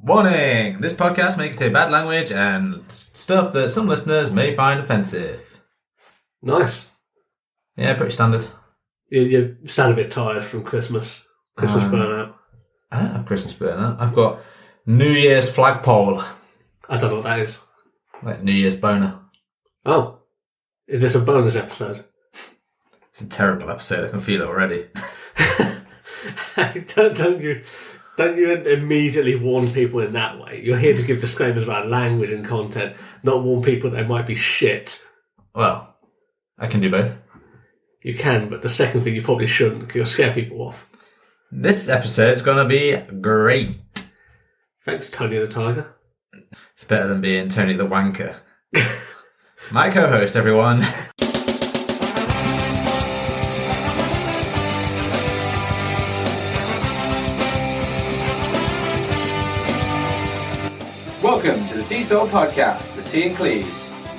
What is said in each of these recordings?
Warning! This podcast may contain bad language and stuff that some listeners may find offensive. Nice. Yeah, pretty standard. You sound a bit tired from Christmas. Christmas burnout. I don't have Christmas burnout. I've got New Year's flagpole. I don't know what that is. Like New Year's boner. Oh. Is this a bonus episode? It's a terrible episode. I can feel it already. Don't you immediately warn people in that way. You're here to give disclaimers about language and content, not warn people that they might be shit. Well, I can do both. You can, but the second thing you probably shouldn't, because you'll scare people off. This episode's going to be great. Thanks, Tony the Tiger. It's better than being Tony the Wanker. My co-host, everyone. Welcome to the Seesaw Podcast with T and Cleves.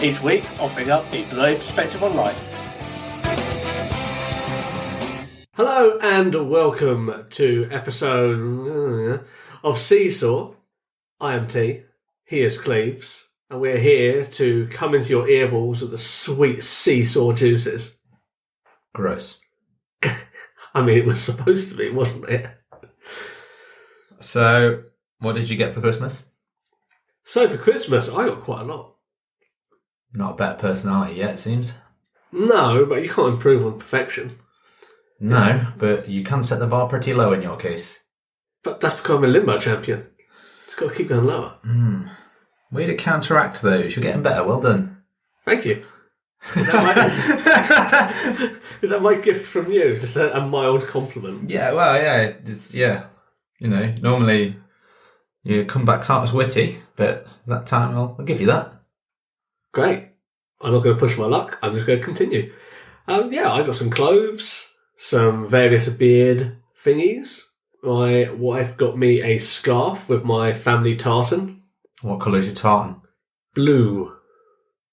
Each week, offering up a blurry perspective on life. Hello and welcome to episode of Seesaw. I am T, he is Cleves, and we're here to come into your earballs with the sweet seesaw juices. Gross. I mean, it was supposed to be, wasn't it? So, what did you get for Christmas? So for Christmas, I got quite a lot. Not a better personality yet, it seems. No, but you can't improve on perfection. No, but you can set the bar pretty low in your case. But that's because I'm a limbo champion. It's got to keep going lower. Way to counteract those. You're getting better. Well done. Thank you. Is that my gift from you? Just a mild compliment. Yeah, well, yeah. You know, normally your comebacks aren't as witty, but that time I'll give you that. Great. I'm not going to push my luck. I'm just going to continue. I got some cloves, some various beard thingies. My wife got me a scarf with my family tartan. What colour's your tartan? Blue.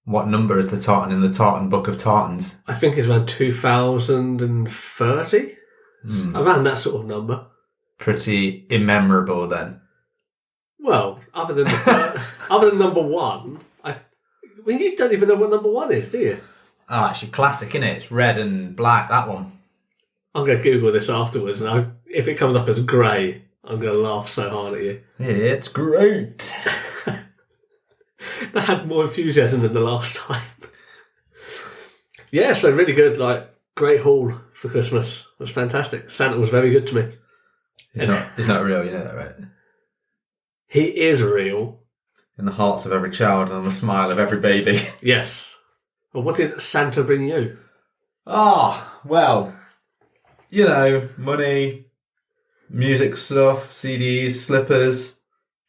What number is the tartan in the Tartan Book of Tartans? I think it's around 2030. Around that sort of number. Pretty immemorable then. Well, other than number one, you don't even know what number one is, do you? Oh, actually classic, innit? It's red and black, that one. I'm going to Google this afterwards, and if it comes up as grey, I'm going to laugh so hard at you. It's great. That had more enthusiasm than the last time. Yeah, so really good, great haul for Christmas. It was fantastic. Santa was very good to me. He's not real, you know that, right? He is real. In the hearts of every child and on the smile of every baby. Yes. Well, what did Santa bring you? Well, you know, money, music stuff, CDs, slippers,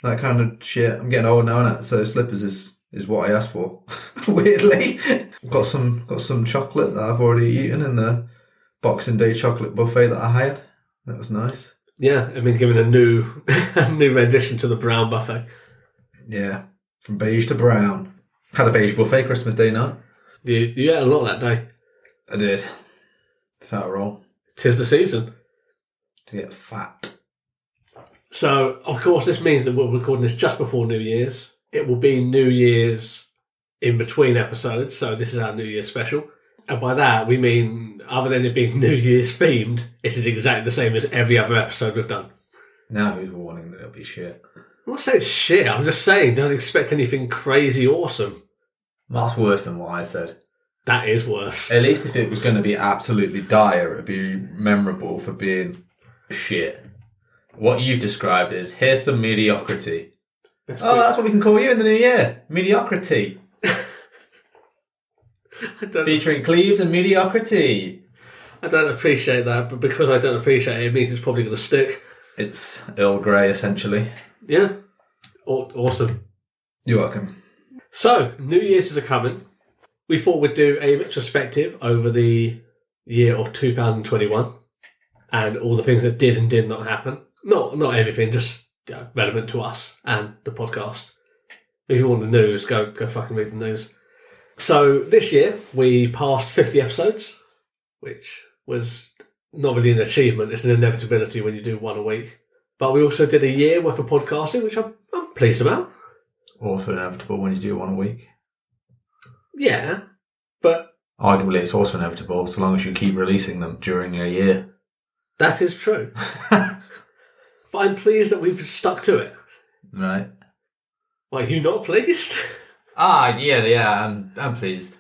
that kind of shit. I'm getting old now, innit? So slippers is what I asked for. Weirdly. Got some chocolate that I've already eaten in the Boxing Day chocolate buffet that I had. That was nice. Yeah, I've been given a new rendition to the brown buffet. Yeah, from beige to brown. Had a beige buffet Christmas Day night. You ate a lot that day. I did. It's how I roll. 'Tis the season. To get fat. So, of course, this means that we're recording this just before New Year's. It will be New Year's in between episodes, so this is our New Year's special. And by that, we mean, other than it being New Year's themed, it is exactly the same as every other episode we've done. Now who's warning that it'll be shit? I'm not saying shit, I'm just saying don't expect anything crazy awesome. That's worse than what I said. That is worse. At least if it was going to be absolutely dire, it'd be memorable for being shit. What you've described is, here's some mediocrity. That's what we can call you in the new year. Mediocrity. Featuring Cleves and mediocrity. I don't appreciate that, but because I don't appreciate it, it means it's probably going to stick. It's Earl Grey, essentially. Yeah. Awesome. You're welcome. So, New Year's is a-coming. We thought we'd do a retrospective over the year of 2021 and all the things that did and did not happen. Not everything, just relevant to us and the podcast. If you want the news, go fucking read the news. So this year we passed 50 episodes, which was not really an achievement. It's an inevitability when you do one a week. But we also did a year worth of podcasting, which I'm pleased about. Also inevitable when you do one a week. Yeah, but... Arguably, it's also inevitable so long as you keep releasing them during a year. That is true. But I'm pleased that we've stuck to it. Right. Are you not pleased? Yeah, I'm pleased.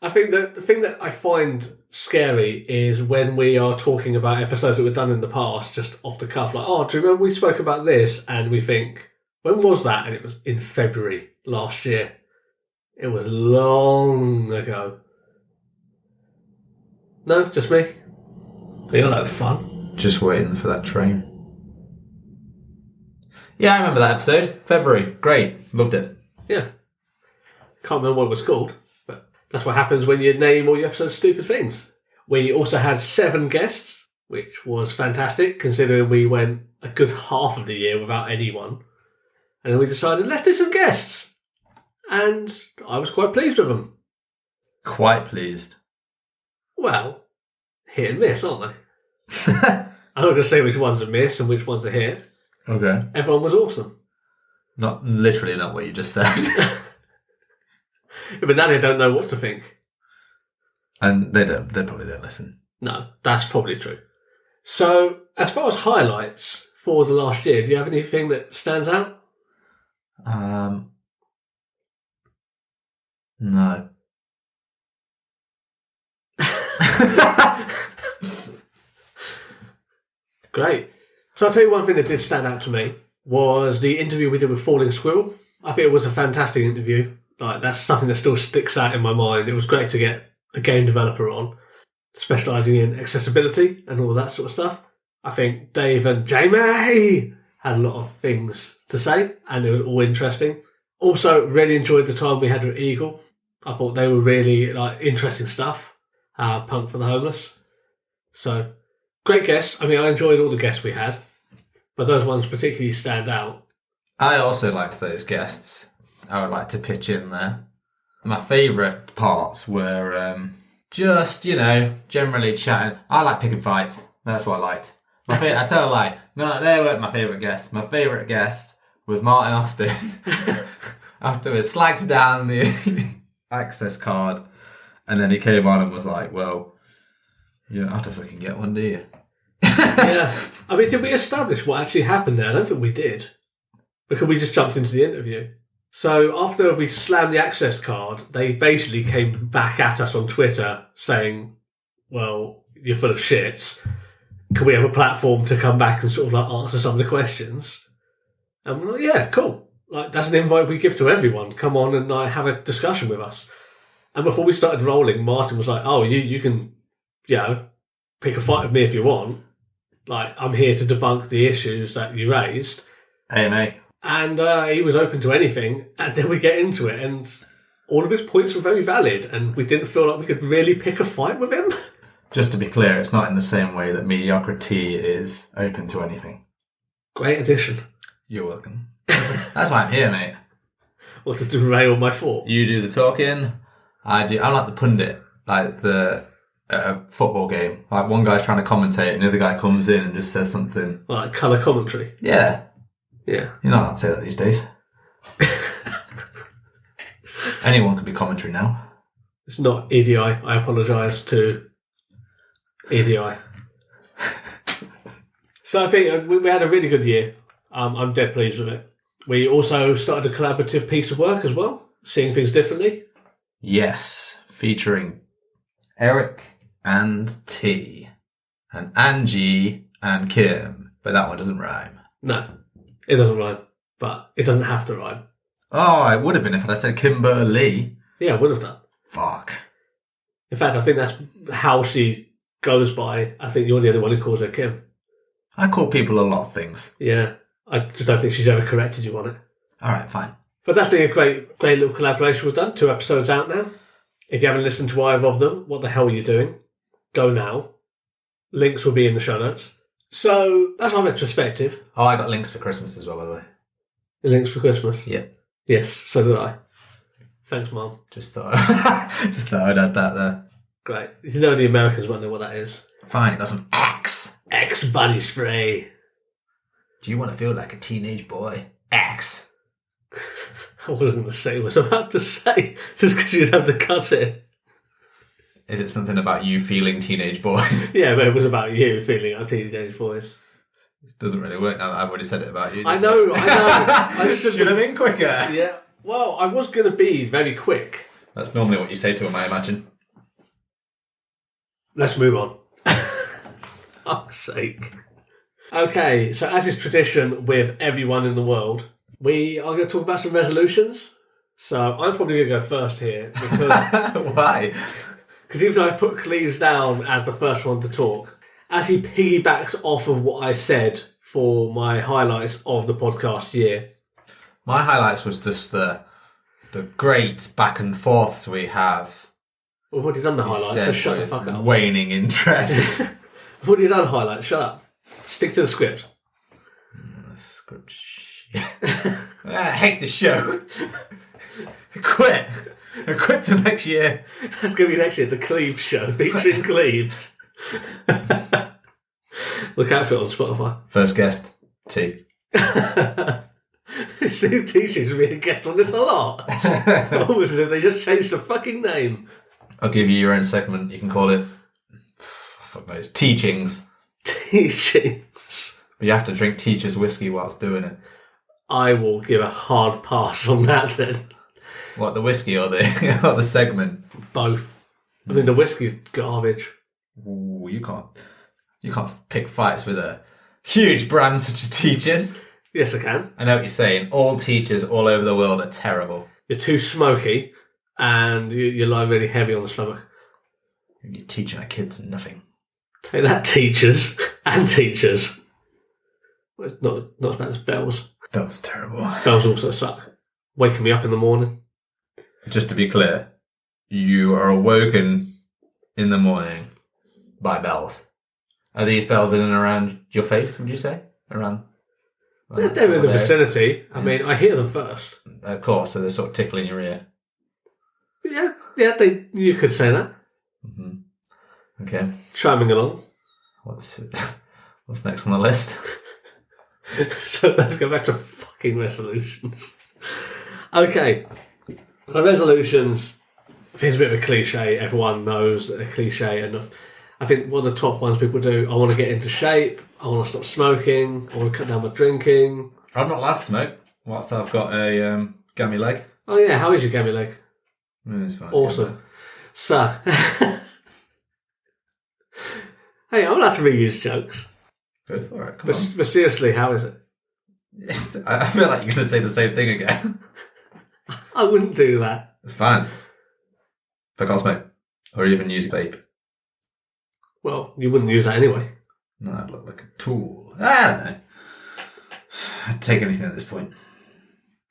I think that the thing that I find scary is when we are talking about episodes that we've done in the past, just off the cuff, like, oh, do you remember we spoke about this? And we think, when was that? And it was in February last year. It was long ago. No, just me. You're like fun. Just waiting for that train. Yeah, I remember that episode. February. Great. Loved it. Yeah. Can't remember what it was called, but that's what happens when you name all your episodes stupid things. We also had 7 guests, which was fantastic, considering we went a good half of the year without anyone. And then we decided, let's do some guests. And I was quite pleased with them. Quite pleased. Well, hit and miss, aren't they? I'm not going to say which one's a miss and which one's a hit. Okay. Everyone was awesome. Not literally not what you just said. But now they don't know what to think. And they probably don't listen. No, that's probably true. So, as far as highlights for the last year, do you have anything that stands out? No. Great. So I'll tell you one thing that did stand out to me was the interview we did with Falling Squirrel. I think it was a fantastic interview. Like, that's something that still sticks out in my mind. It was great to get a game developer on, specialising in accessibility and all that sort of stuff. I think Dave and Jamie had a lot of things to say, and it was all interesting. Also, really enjoyed the time we had with Eagle. I thought they were really interesting stuff. Punk for the Homeless. So, great guests. I mean, I enjoyed all the guests we had, but those ones particularly stand out. I also liked those guests. I would like to pitch in there. My favourite parts were just, generally chatting. I like picking fights. That's what I liked. I tell a lie. No, they weren't my favourite guests. My favourite guest was Martin Austin. After we slagged down the access card, and then he came on and was like, well, you don't have to fucking get one, do you? Yeah. I mean, did we establish what actually happened there? I don't think we did. Because we just jumped into the interview. So after we slammed the access card, they basically came back at us on Twitter saying, well, you're full of shit. Can we have a platform to come back and sort of answer some of the questions? And we're like, yeah, cool. That's an invite we give to everyone. Come on and have a discussion with us. And before we started rolling, Martin was like, oh, you can, pick a fight with me if you want. I'm here to debunk the issues that you raised. Hey, mate. And he was open to anything. And then we get into it, and all of his points were very valid, and we didn't feel like we could really pick a fight with him. Just to be clear, it's not in the same way that mediocrity is open to anything. Great addition. You're welcome. That's why I'm here, mate. Or to derail my thought. You do the talking. I do. I'm like the pundit, like the football game. Like one guy's trying to commentate, and the other guy comes in and just says something. Like colour commentary. Yeah. Yeah. You're not allowed to say that these days. Anyone can be commentary now. It's not EDI. I apologise to EDI. So I think we had a really good year. I'm dead pleased with it. We also started a collaborative piece of work as well, seeing things differently. Yes, featuring Eric and T, and Angie and Kim, but that one doesn't rhyme. No, it doesn't rhyme, but it doesn't have to rhyme. Oh, it would have been if I said Kimberly. Yeah, it would have done. Fuck. In fact, I think that's how she goes by. I think you're the only one who calls her Kim. I call people a lot of things. Yeah, I just don't think she's ever corrected you on it. All right, fine. But that's been a great little collaboration we've done. 2 episodes out now. If you haven't listened to either of them, what the hell are you doing? Go now. Links will be in the show notes. So that's our retrospective. Oh, I got links for Christmas as well, by the way. The links for Christmas? Yep. Yes, so did I. Thanks, Mum. Just thought I'd add that there. Great. You know the Americans won't know what that is. Fine, it got some X. X body spray. Do you want to feel like a teenage boy? X. I wasn't going to say what I was about to say, just because you'd have to cut it. Is it something about you feeling teenage boys? Yeah, but it was about you feeling our teenage boys. It doesn't really work now that I've already said it about you. I know. I Should have been quicker. Yeah. Well, I was going to be very quick. That's normally what you say to him, I imagine. Let's move on. Fuck's sake. Okay, so as is tradition with everyone in the world, we are going to talk about some resolutions. So I'm probably going to go first here because Why? Because even though I put Cleves down as the first one to talk, as he piggybacks off of what I said for my highlights of the podcast year. My highlights was just the great back and forths we have. We've already done the highlights, so shut the fuck up. Waning interest. We've already done highlights, shut up. Stick to the script. Script shit. I hate the show. Quit. I quit till next year. That's going to be next year, the Cleves show, featuring Cleves. Look out for it on Spotify. First guest, T. Sue T seems to be a guest on this a lot. Almost as if they just changed the fucking name. I'll give you your own segment. You can call it, fuck knows, Teachings. Teachings. But you have to drink teacher's whiskey whilst doing it. I will give a hard pass on that then. What, the whiskey or the segment? Both. I mean, the whiskey's garbage. Ooh, you can't pick fights with a huge brand such as Teachers. Yes, I can. I know what you're saying. All teachers all over the world are terrible. You're too smoky, and you lie really heavy on the stomach. You're teaching our kids nothing. Take that, teachers and teachers. Well, it's not as bad as bells. Bells terrible. Bells also suck. Waking me up in the morning. Just to be clear, you are awoken in the morning by bells. Are these bells in and around your face, would you say? They're in the vicinity. I mean, I hear them first. Of course, so they're sort of tickling your ear. Yeah, you could say that. Mm-hmm. Okay. Chiming along. What's next on the list? So let's go back to fucking resolutions. Okay. So resolutions, I think it's a bit of a cliche. Everyone knows a cliche enough. I think one of the top ones people do, I want to get into shape, I want to stop smoking, I want to cut down my drinking. I'm not allowed to smoke whilst I've got a gammy leg. Oh yeah, how is your gammy leg? It's fine. Awesome. So, hey, I'm allowed to reuse jokes. Go for it, come But seriously, how is it? Yes, I feel like you're going to say the same thing again. I wouldn't do that. It's fine. But I can't smoke. Or even use vape. Well, you wouldn't use that anyway. No, I'd look like a tool. I don't know. I'd take anything at this point.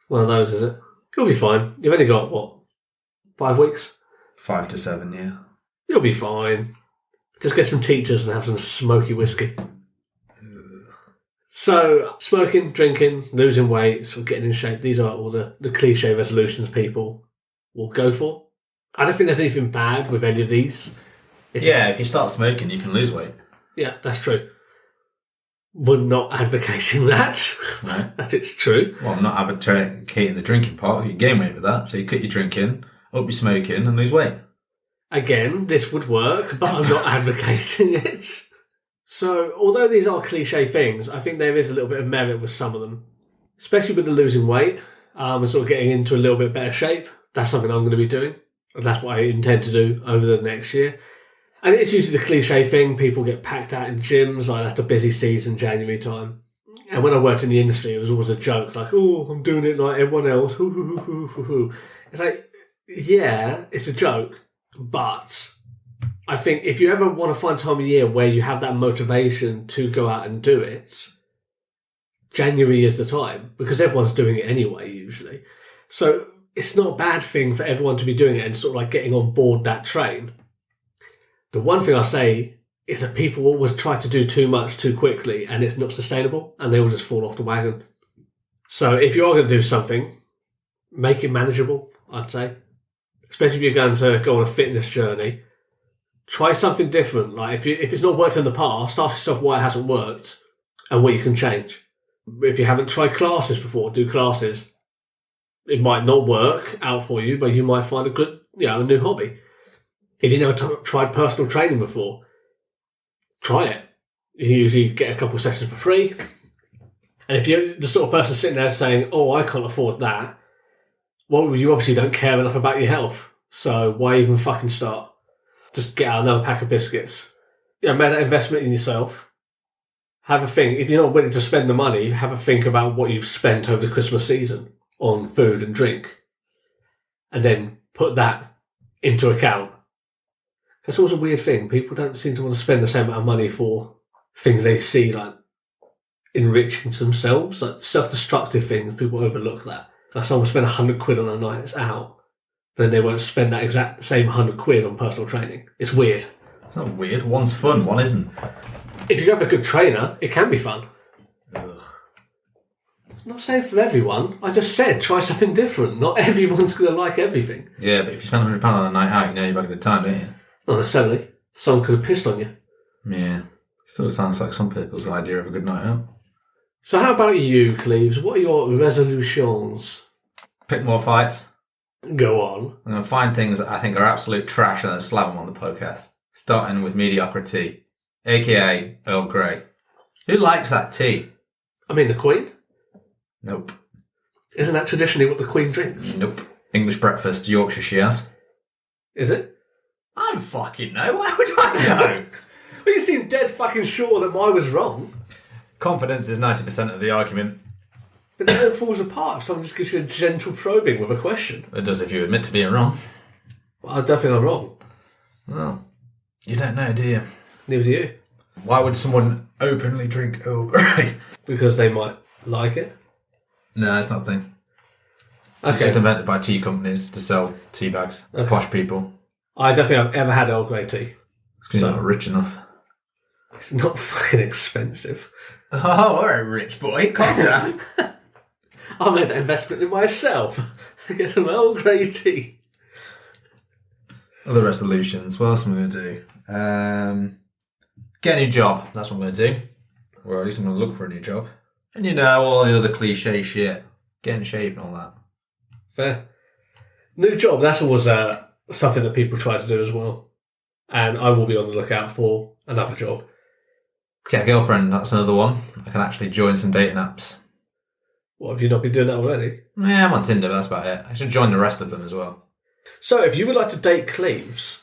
One of those, is it? You'll be fine. You've only got, what, 5 weeks? 5 to 7, yeah. You'll be fine. Just get some teachers and have some smoky whiskey. So, smoking, drinking, losing weight, sort of getting in shape, these are all the cliche resolutions people will go for. I don't think there's anything bad with any of these. If you start smoking, you can lose weight. Yeah, that's true. We're not advocating that. No. That it's true. Well, I'm not advocating the drinking part. You gain weight with that. So you cut your drinking, up your smoking, and lose weight. Again, this would work, but I'm not advocating it. So, although these are cliche things, I think there is a little bit of merit with some of them. Especially with the losing weight and sort of getting into a little bit better shape. That's something I'm going to be doing. And that's what I intend to do over the next year. And it's usually the cliche thing. People get packed out in gyms, like that's the busy season, January time. And when I worked in the industry, it was always a joke, like, oh, I'm doing it like everyone else. It's like, yeah, it's a joke. But I think if you ever want to find time of year where you have that motivation to go out and do it, January is the time, because everyone's doing it anyway, usually. So it's not a bad thing for everyone to be doing it and sort of like getting on board that train. The one thing I say is that people always try to do too much too quickly and it's not sustainable and they will just fall off the wagon. So if you are going to do something, make it manageable, I'd say. Especially if you're going to go on a fitness journey. Try something different. Like if it's not worked in the past, ask yourself why it hasn't worked and what you can change. if you haven't tried classes before, do classes. It might not work out for you, but you might find a good, a new hobby. If you never tried personal training before, try it. You usually get a couple of sessions for free. And if you're the sort of person sitting there saying, oh, I can't afford that, well, you obviously don't care enough about your health. So why even fucking start? Just get out another pack of biscuits. Make that investment in yourself. Have a think. If you're not willing to spend the money, have a think about what you've spent over the Christmas season on food and drink. And then put that into account. That's always a weird thing. People don't seem to want to spend the same amount of money for things they see, like enriching themselves, like self-destructive things. People overlook that. Like someone will spend 100 quid on a night out, but then they won't spend that exact same 100 quid on personal training. It's weird. It's not weird. One's fun, one isn't. If you have a good trainer, it can be fun. Ugh. I'm not saying for everyone. I just said try something different. Not everyone's going to like everything. Yeah, but if you spend £100 on a night out, you know you've had a good time, don't you? Not necessarily. Someone could have pissed on you. Yeah. Still sounds like some people's idea of a good night out. So how about you, Cleves? What are your resolutions? Pick more fights. Go on. I'm going to find things that I think are absolute trash and then slap them on the podcast. Starting with mediocrity, a.k.a. Earl Grey. Who likes that tea? I mean, the Queen? Nope. Isn't that traditionally what the Queen drinks? Nope. English breakfast, Yorkshire she has. Is it? I don't fucking know. Why would I know? Well, you seem dead fucking sure that I was wrong. Confidence is 90% of the argument. But then it falls apart if someone just gives you a gentle probing with a question. It does if you admit to being wrong. Well, I don't think I'm wrong. Well, you don't know, do you? Neither do you. Why would someone openly drink Earl Grey? Because they might like it. No, it's not a thing. Okay. It's just invented by tea companies to sell tea bags to posh people. I don't think I've ever had Earl Grey tea. It's because you're not rich enough. It's not fucking expensive. Oh, all right, rich boy, calm down. I made that investment in myself. I get some Earl Grey tea. Other resolutions. What else am I going to do? Get a new job. That's what I'm going to do. Or at least I'm going to look for a new job. And all the other cliche shit. Get in shape and all that. Fair. New job, that's always something that people try to do as well. And I will be on the lookout for another job. Get a girlfriend, that's another one. I can actually join some dating apps. What, have you not been doing that already? Yeah, I'm on Tinder, but that's about it. I should join the rest of them as well. So, if you would like to date Cleves,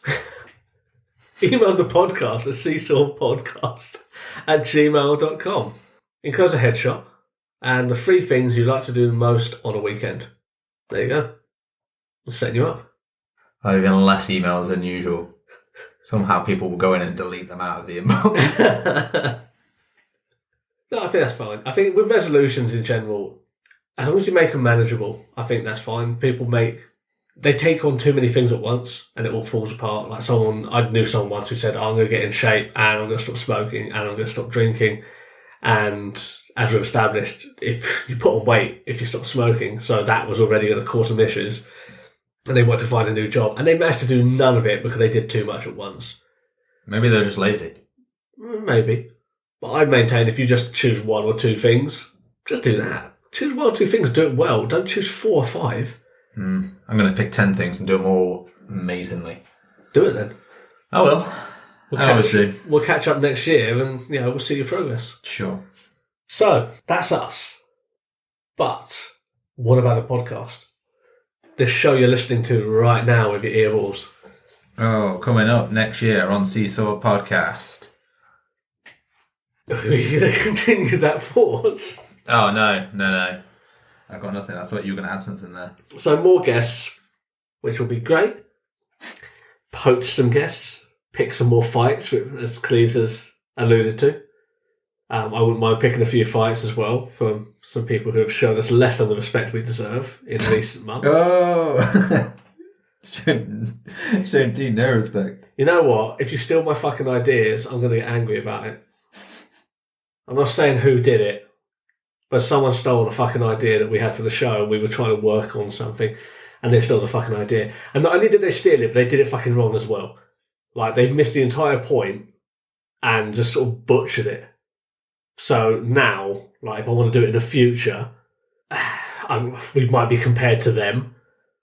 email the podcast at seesawpodcast@gmail.com. Enclose a headshot and the 3 things you like to do most on a weekend. There you go. I'm setting you up. I've even less emails than usual. Somehow people will go in and delete them out of the inbox. No, I think that's fine. I think with resolutions in general, as long as you make them manageable, I think that's fine. They take on too many things at once and it all falls apart. Like I knew someone once who said, I'm going to get in shape and I'm going to stop smoking and I'm going to stop drinking. And as we've established, if you put on weight, if you stop smoking, so that was already going to cause some issues. And they wanted to find a new job. And they managed to do none of it because they did too much at once. Maybe they're just lazy. Maybe. But I maintain if you just choose 1 or 2 things, just do that. Choose 1 or 2 things, do it well. Don't choose 4 or 5. I'm going to pick 10 things and do them all amazingly. Do it then. Oh well. We'll catch up next year and we'll see your progress. Sure. So, that's us. But what about the podcast? This show you're listening to right now with your earballs. Oh, coming up next year on Seesaw Podcast. Are we going to continue that forward? Oh, no. I've got nothing. I thought you were going to add something there. So more guests, which will be great. Poach some guests. Pick some more fights, as Cleves has alluded to. I wouldn't mind picking a few fights as well from some people who have shown us less than the respect we deserve in recent months. Oh! Showing Dean no respect. You know what? If you steal my fucking ideas, I'm going to get angry about it. I'm not saying who did it, but someone stole a fucking idea that we had for the show and we were trying to work on something and they stole the fucking idea. And not only did they steal it, but they did it fucking wrong as well. Like, they missed the entire point and just sort of butchered it. So now, like, if I want to do it in the future, we might be compared to them.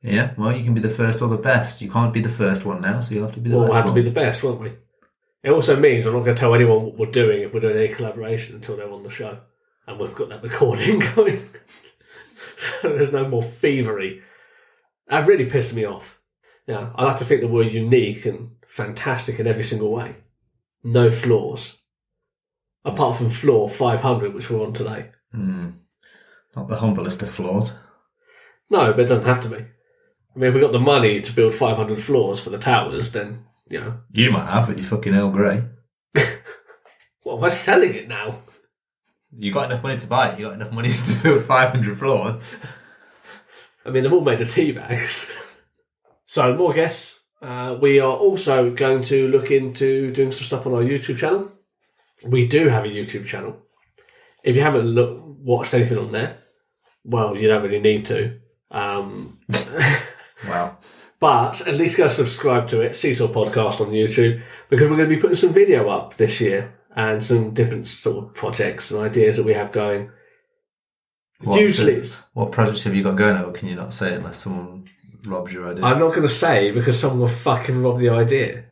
Yeah, well, you can be the first or the best. You can't be the first one now, so you'll have to be the We'll best have to one. be the best, won't we? It also means I'm not going to tell anyone what we're doing if we're doing any collaboration until they're on the show. And we've got that recording going. So there's no more thievery. That really pissed me off. Yeah, I like to think that we're unique and fantastic in every single way. No flaws. Apart from flaw 500, which we're on today. Not the humblest of flaws. No, but it doesn't have to be. I mean, if we've got the money to build 500 floors for the towers, then, you know. You might have with your fucking Earl Grey. What, am I selling it now? You got enough money to buy it. You got enough money to build 500 floors. I mean, they've all made of tea bags. So, more guests. We are also going to look into doing some stuff on our YouTube channel. We do have a YouTube channel. If you haven't watched anything on there, well, you don't really need to. Wow. But at least go subscribe to it, Seesaw Podcast on YouTube, because we're going to be putting some video up this year and some different sort of projects and ideas that we have going. What projects have you got going, or can you not say it unless someone robs your idea? I'm not going to say because someone will fucking rob the idea.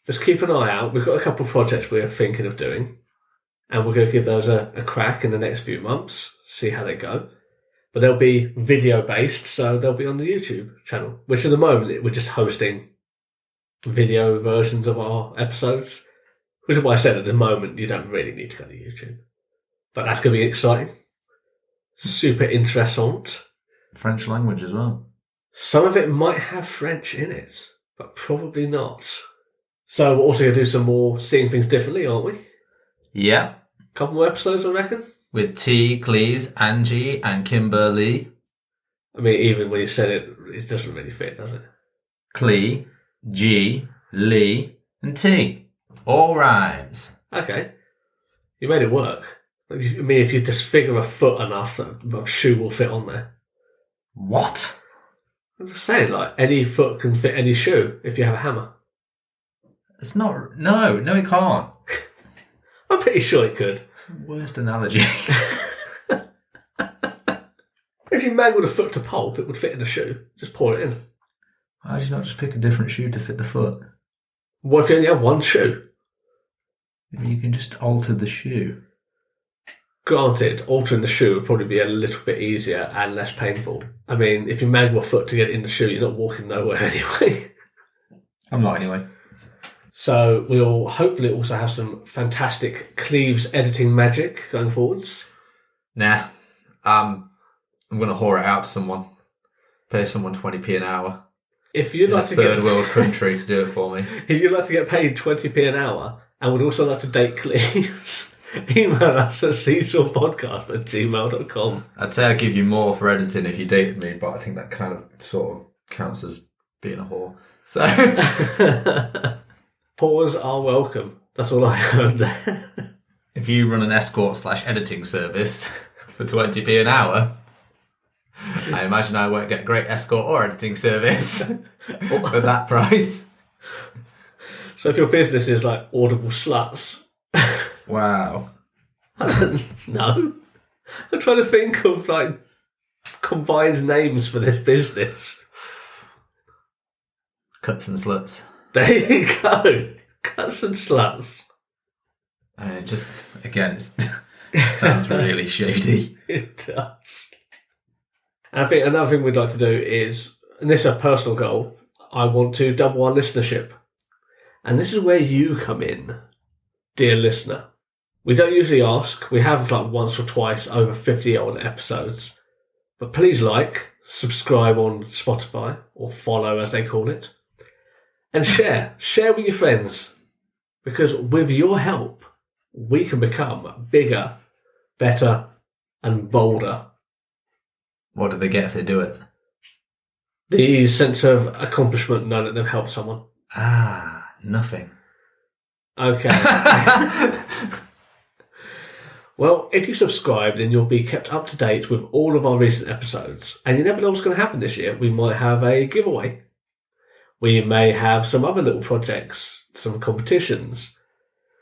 Just keep an eye out. We've got a couple of projects we're thinking of doing, and we're going to give those a crack in the next few months, see how they go. But they'll be video-based, so they'll be on the YouTube channel, which at the moment we're just hosting video versions of our episodes, which is why I said at the moment you don't really need to go to YouTube. But that's going to be exciting. Super interessant. French language as well. Some of it might have French in it, but probably not. So we're also going to do some more seeing things differently, aren't we? Yeah. Couple more episodes, I reckon. With T, Cleves, Angie, and Kimberly. I mean, even when you said it, it doesn't really fit, does it? Clee, G, Lee, and T. All rhymes. Okay. You made it work. I mean, if you just figure a foot enough, a shoe will fit on there. What? I'm just saying, like, any foot can fit any shoe if you have a hammer. It's not... No, it can't. I'm pretty sure it could. It's the worst analogy. If you mangled a foot to pulp, it would fit in a shoe. Just pour it in. Why did you not just pick a different shoe to fit the foot? What if you only have one shoe? You can just alter the shoe. Granted, altering the shoe would probably be a little bit easier and less painful. I mean, if you mangle a foot to get in the shoe, you're not walking nowhere anyway. I'm not anyway. So we'll hopefully also have some fantastic Cleves editing magic going forwards. Nah. I'm going to whore it out to someone. Pay someone 20p an hour. If you'd like to get third world country to do it for me. If you'd like to get paid 20p an hour and would also like to date Cleves, email us at seesawpodcast@gmail.com. I'd say I'd give you more for editing if you dated me, but I think that kind of sort of counts as being a whore. So Paws are welcome. That's all I heard there. If you run an escort/editing service for 20p an hour, I imagine I won't get a great escort or editing service for that price. So if your business is like Audible Sluts. Wow. No. I'm trying to think of like combined names for this business. Cuts and sluts. There you go. Cuts and sluts. And it sounds really shady. It does. And I think another thing we'd like to do is, and this is a personal goal, I want to double our listenership. And this is where you come in, dear listener. We don't usually ask. We have like once or twice over 50 odd episodes. But please subscribe on Spotify, or follow as they call it. And share. Share with your friends. Because with your help, we can become bigger, better, and bolder. What do they get if they do it? The sense of accomplishment, knowing that they've helped someone. Nothing. Okay. Well, if you subscribe, then you'll be kept up to date with all of our recent episodes. And you never know what's going to happen this year. We might have a giveaway. We may have some other little projects, some competitions.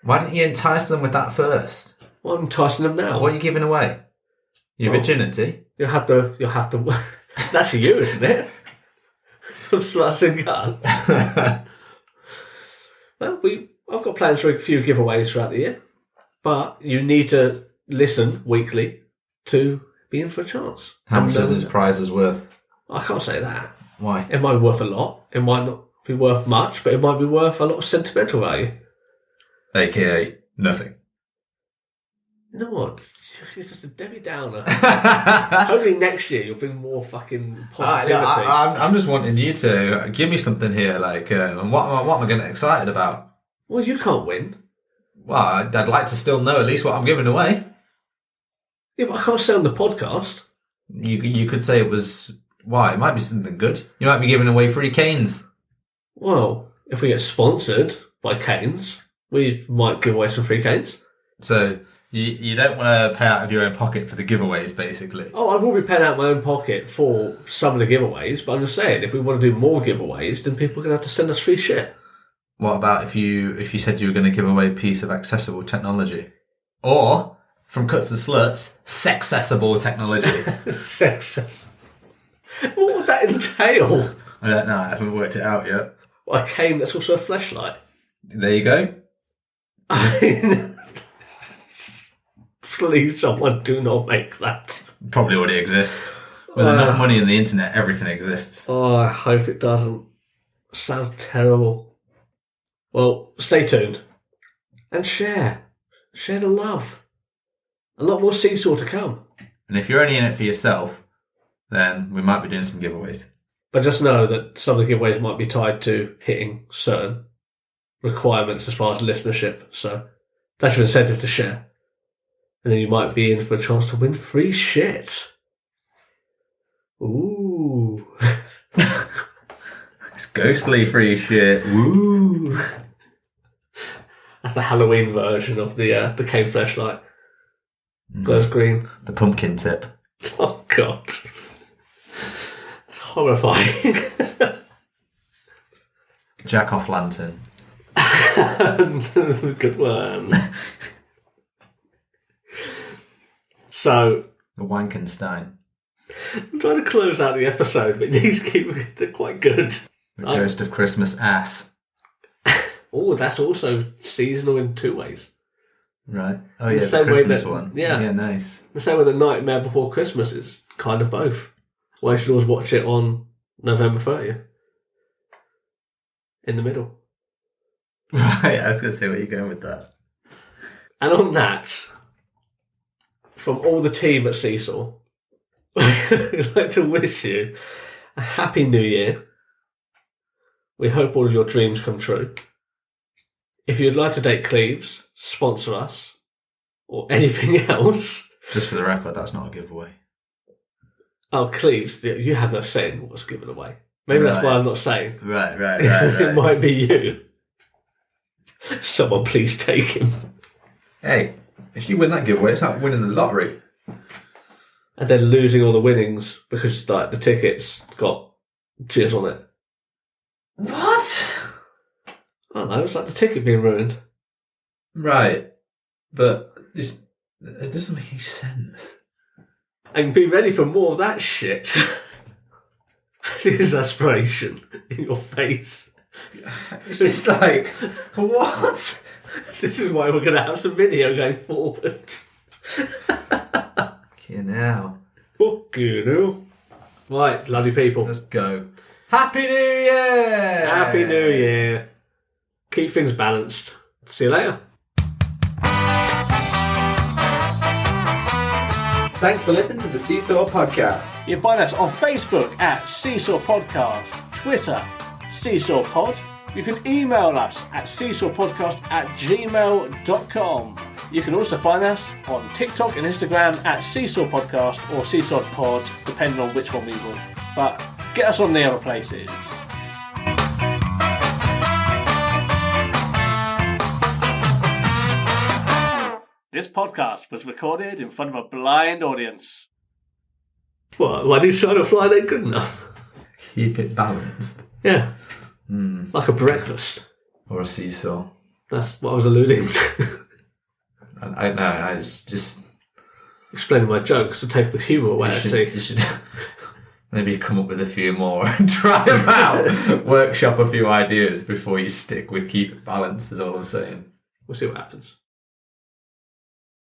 Why didn't you entice them with that first? Well, I'm enticing them now. What are you giving away? Your virginity? You'll have to. That's you, isn't it? From Slashing Guns. Well, I've got plans for a few giveaways throughout the year, but you need to listen weekly to be in for a chance. How much is this prize worth? I can't say that. Why? It might be worth a lot. It might not be worth much, but it might be worth a lot of sentimental value. AKA nothing. You know what? She's just a Debbie Downer. Hopefully next year you'll bring more fucking positivity. I'm just wanting you to give me something here. Like, what am I getting excited about? Well, you can't win. Well, I'd like to still know at least what I'm giving away. Yeah, but I can't say on the podcast. You could say it was... Why? It might be something good. You might be giving away free canes. Well, if we get sponsored by canes, we might give away some free canes. So... You don't want to pay out of your own pocket for the giveaways, basically. Oh, I will be paying out my own pocket for some of the giveaways, but I'm just saying, if we want to do more giveaways, then people are going to have to send us free shit. What about if you said you were going to give away a piece of accessible technology? Or, from Cuts to Sluts, sex-accessible technology. Sex. What would that entail? I don't know, I haven't worked it out yet. Well, a cane that's also a fleshlight. There you go. Please, someone do not make that. Probably already exists. With enough money in the internet, everything exists. Oh, I hope it doesn't. Sounds terrible. Well, stay tuned. And share. Share the love. A lot more Seesaw to come. And if you're only in it for yourself, then we might be doing some giveaways. But just know that some of the giveaways might be tied to hitting certain requirements as far as listenership. So that's your incentive to share. And then you might be in for a chance to win free shit. Ooh. It's ghostly free shit. Ooh. That's the Halloween version of the cane fleshlight. Glows green. The pumpkin tip. Oh, God. It's horrifying. Jack-off lantern. Good one. So... The Wankenstein. I'm trying to close out the episode, but they're quite good. The Ghost of Christmas Ass. Oh, that's also seasonal in two ways. Right. Oh, yeah, the Christmas one. Yeah. Yeah, nice. The same way The Nightmare Before Christmas is kind of both. Well, you should always watch it on November 30th. In the middle. Right, I was going to say where you're going with that. And on that, from all the team at Seesaw, I'd like to wish you a happy new year. We hope all of your dreams come true. If you'd like to date Cleves, sponsor us, or anything else. Just for the record, that's not a giveaway. Oh, Cleves, you had no say in what was given away. Maybe that's why I'm not saying. Right. It might be you. Someone please take him. Hey, if you win that giveaway, it's like winning the lottery. And then losing all the winnings because like the tickets got jizz on it. What? I don't know, it's like the ticket being ruined. Right. But it doesn't make any sense. And be ready for more of that shit. This aspiration in your face. It's just like, what? This is why we're going to have some video going forward. Fucking hell. Fucking hell. Right, lovely people. Let's go. Happy New Year! Happy New Year. Keep things balanced. See you later. Thanks for listening to the Seesaw Podcast. You can find us on Facebook at Seesaw Podcast, Twitter, Seesaw Pod. You can email us at seesawpodcast@gmail.com. You can also find us on TikTok and Instagram at Seesaw Podcast or Seesaw Pod, depending on which one we will. But get us on the other places. This podcast was recorded in front of a blind audience. What? Why do you sign a fly ain't good enough? Keep it balanced. Yeah. Like a breakfast. Or a seesaw. That's what I was alluding to. I don't know. I just Explaining my jokes to take the humour away. you should maybe come up with a few more and try them out. Workshop a few ideas before you stick with keep it balanced. Is all I'm saying. We'll see what happens.